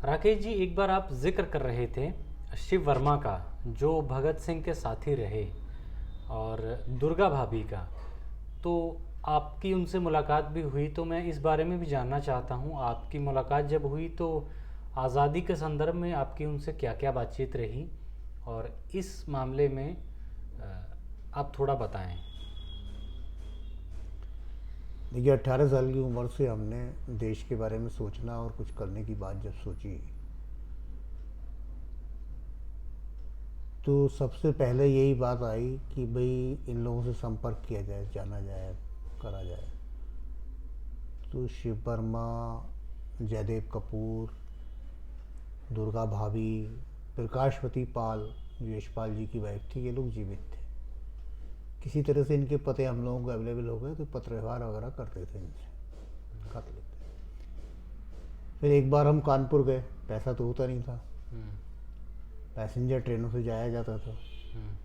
राकेश जी, एक बार आप जिक्र कर रहे थे शिव वर्मा का, जो भगत सिंह के साथी रहे, और दुर्गा भाभी का। तो आपकी उनसे मुलाकात भी हुई, तो मैं इस बारे में भी जानना चाहता हूँ। आपकी मुलाकात जब हुई तो आज़ादी के संदर्भ में आपकी उनसे क्या क्या बातचीत रही, और इस मामले में आप थोड़ा बताएं। देखिए, 18 साल की उम्र से हमने देश के बारे में सोचना और कुछ करने की बात जब सोची, तो सबसे पहले यही बात आई कि भाई इन लोगों से संपर्क किया जाए, जाना जाए, करा जाए। तो शिव वर्मा, जयदेव कपूर, दुर्गा भाभी, प्रकाशवती पाल, जो यशपाल जी की वाइफ थी, ये लोग जीवित थे। किसी तरह से इनके पते हम लोगों को अवेलेबल हो गए, तो पत्र व्यवहार वगैरह करते थे इनसे, कर लेते। फिर एक बार हम कानपुर गए, पैसा तो होता नहीं था, हम्म। पैसेंजर ट्रेनों से जाया जाता था। हम्म।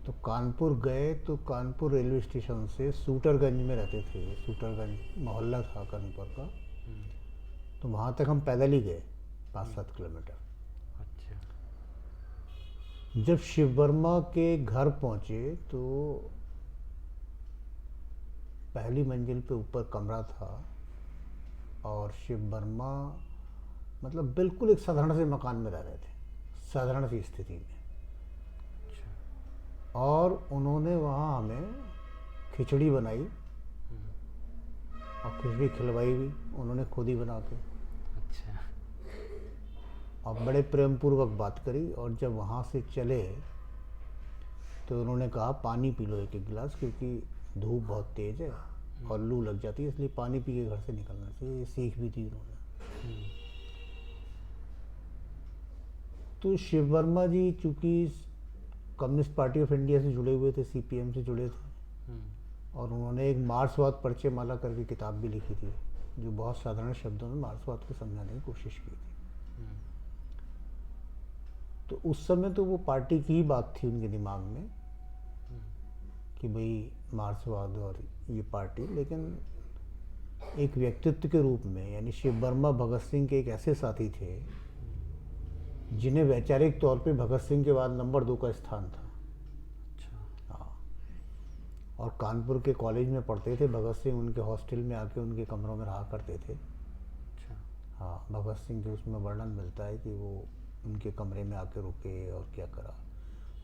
तो कानपुर गए तो कानपुर रेलवे स्टेशन से सूटरगंज में रहते थे, सूटरगंज मोहल्ला था कानपुर का, हम्म। तो वहाँ तक हम पैदल ही गए, पाँच हम्म। सात किलोमीटर। अच्छा। जब शिव वर्मा के घर पहुँचे तो पहली मंजिल पे ऊपर कमरा था, और शिव वर्मा मतलब बिल्कुल एक साधारण से मकान में रह रहे थे, साधारण सी स्थिति में। अच्छा। और उन्होंने वहाँ हमें खिचड़ी बनाई, हम्म। और खिचड़ी खिलवाई भी उन्होंने खुद ही बना के, अच्छा। और बड़े प्रेम पूर्वक बात करी। और जब वहाँ से चले तो उन्होंने कहा पानी पी लो एक एक गिलास, क्योंकि धूप बहुत तेज़ है और लू लग जाती है, इसलिए पानी पी के घर से निकलना चाहिए। ये सीख भी थी उन्होंने। हम्म। तो शिव वर्मा जी चूँकि कम्युनिस्ट पार्टी ऑफ इंडिया से जुड़े हुए थे, सीपीएम से जुड़े थे, हम्म। और उन्होंने एक मार्क्सवाद परिचय माला करके किताब भी लिखी थी, जो बहुत साधारण शब्दों में मार्क्सवाद को समझाने की कोशिश की थी। हम्म। तो उस समय तो वो पार्टी की ही बात थी उनके दिमाग में हम्म। कि भाई मार्क्सवाद और ये पार्टी, लेकिन एक व्यक्तित्व के रूप में, यानी शिव वर्मा भगत सिंह के एक ऐसे साथी थे जिन्हें वैचारिक तौर पे भगत सिंह के बाद नंबर 2 का स्थान था। अच्छा। हाँ, और कानपुर के कॉलेज में पढ़ते थे भगत सिंह, उनके हॉस्टल में आके उनके कमरों में रहा करते थे। अच्छा। हाँ, भगत सिंह के उसमें वर्णन मिलता है कि वो उनके कमरे में आके रुके और क्या करा।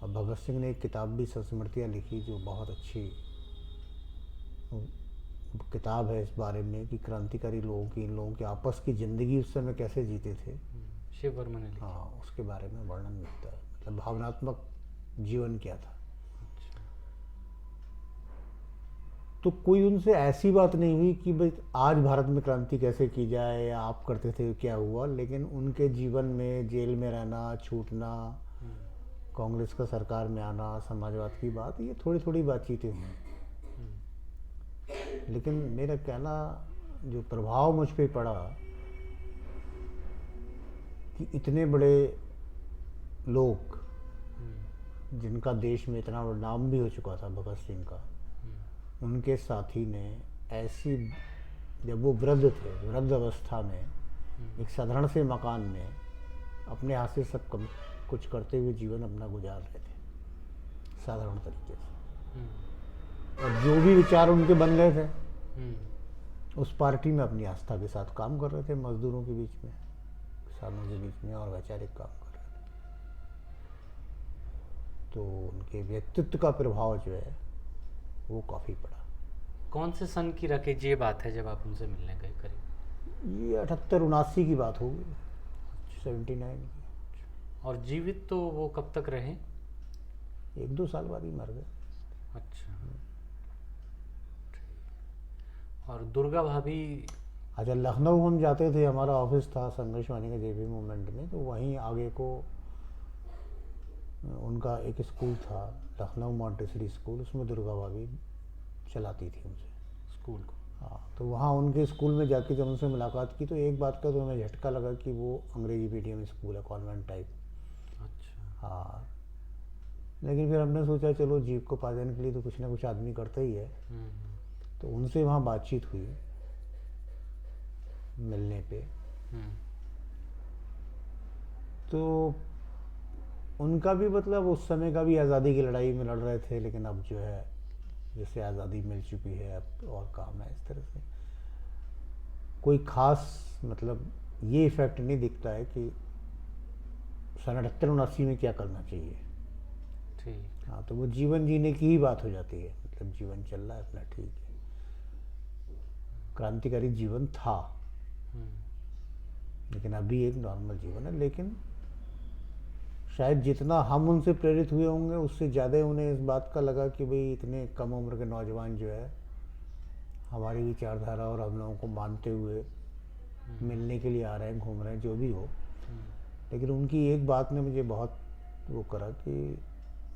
और भगत सिंह ने एक किताब भी संस्मृतियाँ लिखी, जो बहुत अच्छी किताब है इस बारे में कि क्रांतिकारी लोगों की, इन लोगों की आपस की ज़िंदगी उस समय कैसे जीते थे। शिव वर्मा ने लिखी। हाँ, उसके बारे में वर्णन मिलता है, मतलब भावनात्मक जीवन क्या था। अच्छा। तो कोई उनसे ऐसी बात नहीं हुई कि भाई आज भारत में क्रांति कैसे की जाए, या आप करते थे क्या हुआ, लेकिन उनके जीवन में जेल में रहना, छूटना, हम्म। कांग्रेस का सरकार में आना, समाजवाद की बात, ये थोड़ी थोड़ी बातचीतें हुई। हम्म। लेकिन मेरा कहना, जो प्रभाव मुझ पर पड़ा कि इतने बड़े लोग, हम्म। जिनका देश में इतना बड़ा नाम भी हो चुका था भगत सिंह का, हम्म। उनके साथी ने ऐसी, जब वो वृद्ध थे, वृद्ध अवस्था में हम्म। एक साधारण से मकान में अपने हाथ से सब कुछ करते हुए जीवन अपना गुजार रहे थे, साधारण तरीके से। हम्म। और जो भी विचार उनके बन गए थे, हम्म। उस पार्टी में अपनी आस्था के साथ काम कर रहे थे, मजदूरों के बीच में, किसानों के बीच में, और वैचारिक काम कर रहे थे। तो उनके व्यक्तित्व का प्रभाव जो है वो काफ़ी पड़ा। कौन से सन की राकेश जी ये बात है जब आप उनसे मिलने गए करीब? ये 78-79 की बात होगी, अच्छा। 79 की। और जीवित तो वो कब तक रहे? 1-2 साल बाद ही मर गए। अच्छा। और दुर्गा भाभी? अच्छा, लखनऊ हम जाते थे, हमारा ऑफिस था संघर्षवाणी का जेबी मूवमेंट में, तो वहीं आगे को उनका एक स्कूल था, लखनऊ मॉन्टेसरी स्कूल, उसमें दुर्गा भाभी चलाती थी उनसे स्कूल को? हाँ, तो वहाँ उनके स्कूल में जाके जब उनसे मुलाकात की, तो एक बात का तो हमें झटका लगा कि वो अंग्रेजी मीडियम स्कूल है, कॉन्वेंट टाइप। अच्छा। हाँ, लेकिन फिर हमने सोचा चलो जीविकोपार्जन के लिए तो कुछ ना कुछ आदमी करता ही है। हम्म। तो उनसे वहाँ बातचीत हुई मिलने पे। हम्म। तो उनका भी मतलब उस समय का भी आज़ादी की लड़ाई में लड़ रहे थे, लेकिन अब जो है जैसे आज़ादी मिल चुकी है अब और काम है, इस तरह से कोई ख़ास मतलब ये इफ़ेक्ट नहीं दिखता है कि सन 78-79 में क्या करना चाहिए। ठीक। हाँ, तो वो जीवन जीने की ही बात हो जाती है, मतलब जीवन चल रहा है अपना, ठीक है, क्रांतिकारी जीवन था, हम्म। लेकिन अभी एक नॉर्मल जीवन है। लेकिन शायद जितना हम उनसे प्रेरित हुए होंगे उससे ज़्यादा उन्हें इस बात का लगा कि भाई इतने कम उम्र के नौजवान जो है हमारी विचारधारा और हम लोगों को मानते हुए मिलने के लिए आ रहे हैं, घूम रहे हैं, जो भी हो। लेकिन उनकी एक बात ने मुझे बहुत वो करा कि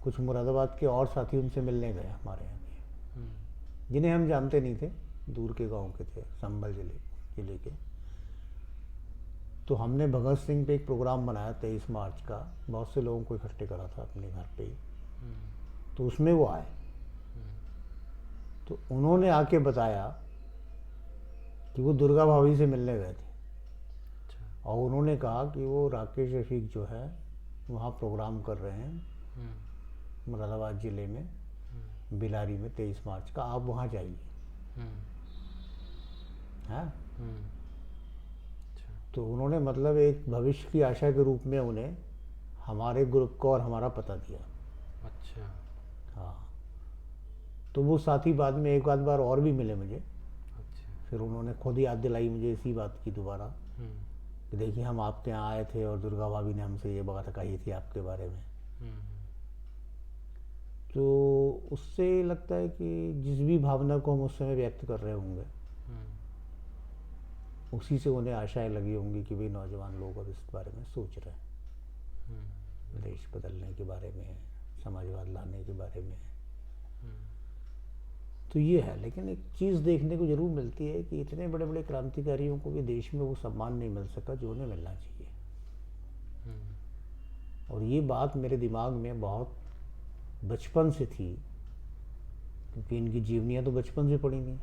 कुछ मुरादाबाद के और साथी उनसे मिलने गए हमारे यहाँ के, जिन्हें हम जानते नहीं थे, दूर के गांव के थे, संभल जिले के। तो हमने भगत सिंह पे एक प्रोग्राम बनाया 23 मार्च का, बहुत से लोगों को इकट्ठे करा था अपने घर पे ही। तो उसमें वो आए, तो उन्होंने आके बताया कि वो दुर्गा भाभी से मिलने गए थे, और उन्होंने कहा कि वो राकेश रफ़ीक जो है वहाँ प्रोग्राम कर रहे हैं मुरादाबाद ज़िले में, बिलारी में 23 मार्च का, आप वहाँ जाइए। हाँ, तो उन्होंने मतलब एक भविष्य की आशा के रूप में उन्हें हमारे ग्रुप को और हमारा पता दिया। अच्छा। हाँ, तो वो साथी बाद में एक आध बार और भी मिले मुझे। अच्छा। फिर उन्होंने खुद याद दिलाई मुझे इसी बात की दोबारा कि देखिए हम आपके यहाँ आए थे और दुर्गा भाभी ने हमसे ये बात कही थी आपके बारे में। तो उससे लगता है कि जिस भी भावना को हम उस समय व्यक्त कर रहे होंगे उसी से उन्हें आशाएं लगी होंगी कि भाई नौजवान लोग अब इस बारे में सोच रहे हैं, देश बदलने के बारे में, समाजवाद लाने के बारे में। तो ये है, लेकिन एक चीज़ देखने को जरूर मिलती है कि इतने बड़े बड़े क्रांतिकारियों को भी देश में वो सम्मान नहीं मिल सका जो उन्हें मिलना चाहिए। और ये बात मेरे दिमाग में बहुत बचपन से थी, क्योंकि इनकी जीवनियाँ तो बचपन से पड़ी नहीं।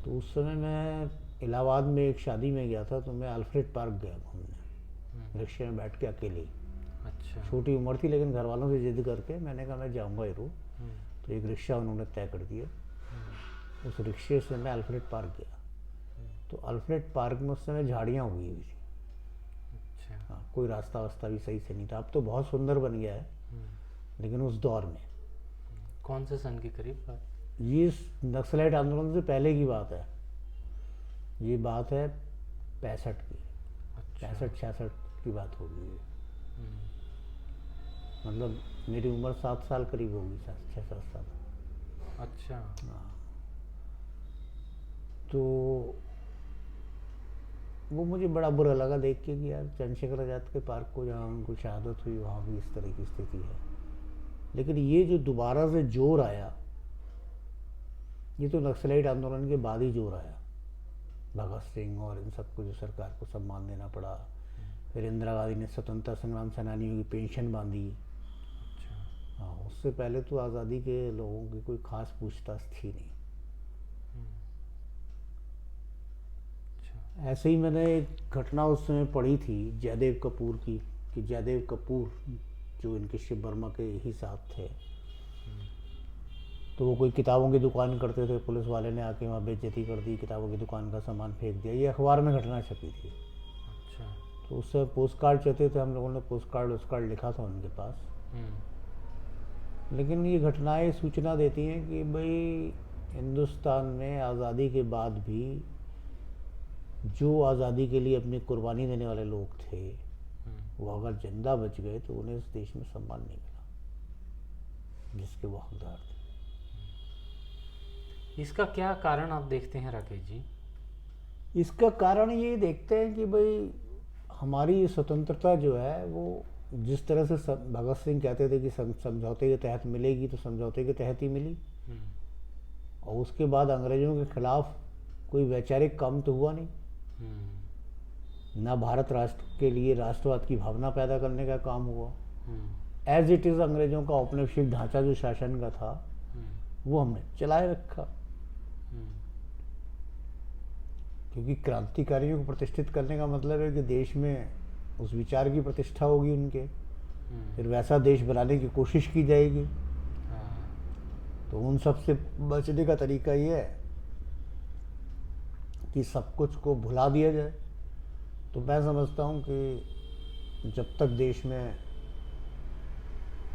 तो उस समय मैं इलाहाबाद में एक शादी में गया था, तो मैं अल्फ्रेड पार्क गया घूमने, रिक्शे में बैठ के अकेले। अच्छा। छोटी उम्र थी, लेकिन घर वालों से जिद करके मैंने कहा मैं जाऊंगा ज़रूर। तो एक रिक्शा उन्होंने तय कर दिया, उस रिक्शे से मैं अल्फ्रेड पार्क गया। तो अल्फ्रेड पार्क में उस समय झाड़ियाँ उगी हुई थी। अच्छा। हाँ, कोई रास्ता वास्ता भी सही से नहीं था, अब तो बहुत सुंदर बन गया है, लेकिन उस दौर में। कौन से सन के करीब बात? ये नक्सलाइट आंदोलन से पहले की बात है, ये बात है 65 की। अच्छा। 65-66 की बात होगी ये। मतलब मेरी उम्र 7 साल करीब होगी, 6-7 साल। अच्छा। हाँ, तो वो मुझे बड़ा बुरा लगा देख के कि यार चंद्रशेखर आज़ाद के पार्क को जहाँ उनको शहादत हुई वहाँ भी इस तरह की स्थिति है। लेकिन ये जो दोबारा से जोर आया, ये तो नक्सलाइट आंदोलन के बाद ही जोर आया। भगत सिंह और इन सबको जो सरकार को सम्मान देना पड़ा, फिर इंदिरा गांधी ने स्वतंत्रता संग्राम सेनानियों की पेंशन बांधी। अच्छा। हाँ, उससे पहले तो आज़ादी के लोगों की कोई खास पूछताछ थी नहीं। अच्छा। ऐसे ही मैंने एक घटना उस समय पढ़ी थी जयदेव कपूर की, कि जयदेव कपूर जो इनके शिव वर्मा के ही साथ थे, तो वो कोई किताबों की दुकान करते थे, पुलिस वाले ने आके वहाँ बेइज्जती कर दी, किताबों की दुकान का सामान फेंक दिया। ये अखबार में घटना छपी थी। अच्छा। तो उससे पोस्ट कार्ड चाहते थे, हम लोगों ने पोस्ट कार्ड लिखा था उनके पास। लेकिन ये घटनाएं सूचना देती हैं कि भाई हिंदुस्तान में आज़ादी के बाद भी जो आज़ादी के लिए अपनी कुर्बानी देने वाले लोग थे, वो अगर जिंदा बच गए तो उन्हें इस देश में सम्मान नहीं मिला जिसके वो हकदार थे। इसका क्या कारण आप देखते हैं राकेश जी? इसका कारण ये देखते हैं कि भाई हमारी स्वतंत्रता जो है वो जिस तरह से भगत सिंह कहते थे कि समझौते के तहत मिलेगी, तो समझौते के तहत ही मिली। और उसके बाद अंग्रेज़ों के खिलाफ कोई वैचारिक काम तो हुआ नहीं, ना भारत राष्ट्र के लिए राष्ट्रवाद की भावना पैदा करने का काम हुआ। एज इट इज़ अंग्रेज़ों का औपनिवेशिक ढांचा जो शासन का था वो हमने चलाए रखा। क्योंकि क्रांतिकारियों को प्रतिष्ठित करने का मतलब है कि देश में उस विचार की प्रतिष्ठा होगी उनके, फिर वैसा देश बनाने की कोशिश की जाएगी। हाँ। तो उन सब से बचने का तरीका ये है कि सब कुछ को भुला दिया जाए। तो मैं समझता हूँ कि जब तक देश में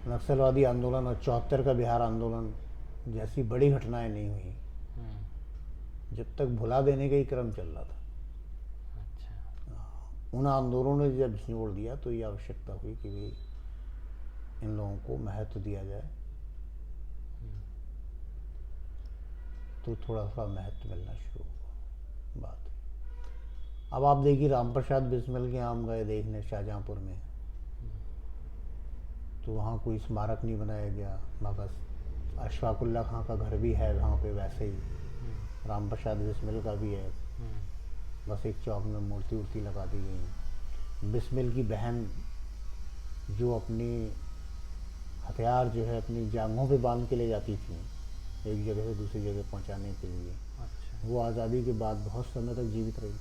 नक्सलवादी आंदोलन और 74 का बिहार आंदोलन जैसी बड़ी घटनाएं नहीं हुई, जब तक भुला देने का ही क्रम चल रहा था, अच्छा। उन आंदोलनों ने जब झिड़ोड़ दिया तो ये आवश्यकता हुई कि भाई इन लोगों को महत्व दिया जाए। तो थोड़ा थोड़ा महत्व मिलना शुरू हुआ। बात अब आप देखिए, राम प्रसाद बिस्मिल के हम गए देखने शाहजहाँपुर में, तो वहाँ कोई स्मारक नहीं बनाया गया, मगर अशफाकुल्ला खां का घर भी है वहाँ पे, वैसे ही राम प्रसाद बिस्मिल का भी है, बस एक चौक में मूर्ति वूर्ति लगा दी गई। बिस्मिल की बहन जो अपनी हथियार जो है अपनी जांघों पे बांध के ले जाती थी एक जगह से दूसरी जगह पहुंचाने के लिए, अच्छा। वो आज़ादी के बाद बहुत समय तक जीवित रही।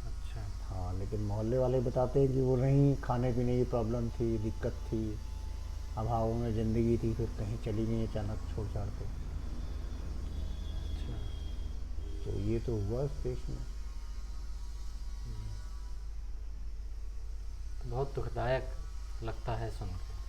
अच्छा। हाँ, लेकिन मोहल्ले वाले बताते हैं कि वो नहीं, खाने पीने की प्रॉब्लम थी, दिक्कत थी, अभावों में ज़िंदगी थी, फिर कहीं चली गई अचानक छोड़ छाड़ के। अच्छा। तो ये तो हुआ इस देश में। बहुत दुखदायक लगता है सुन के।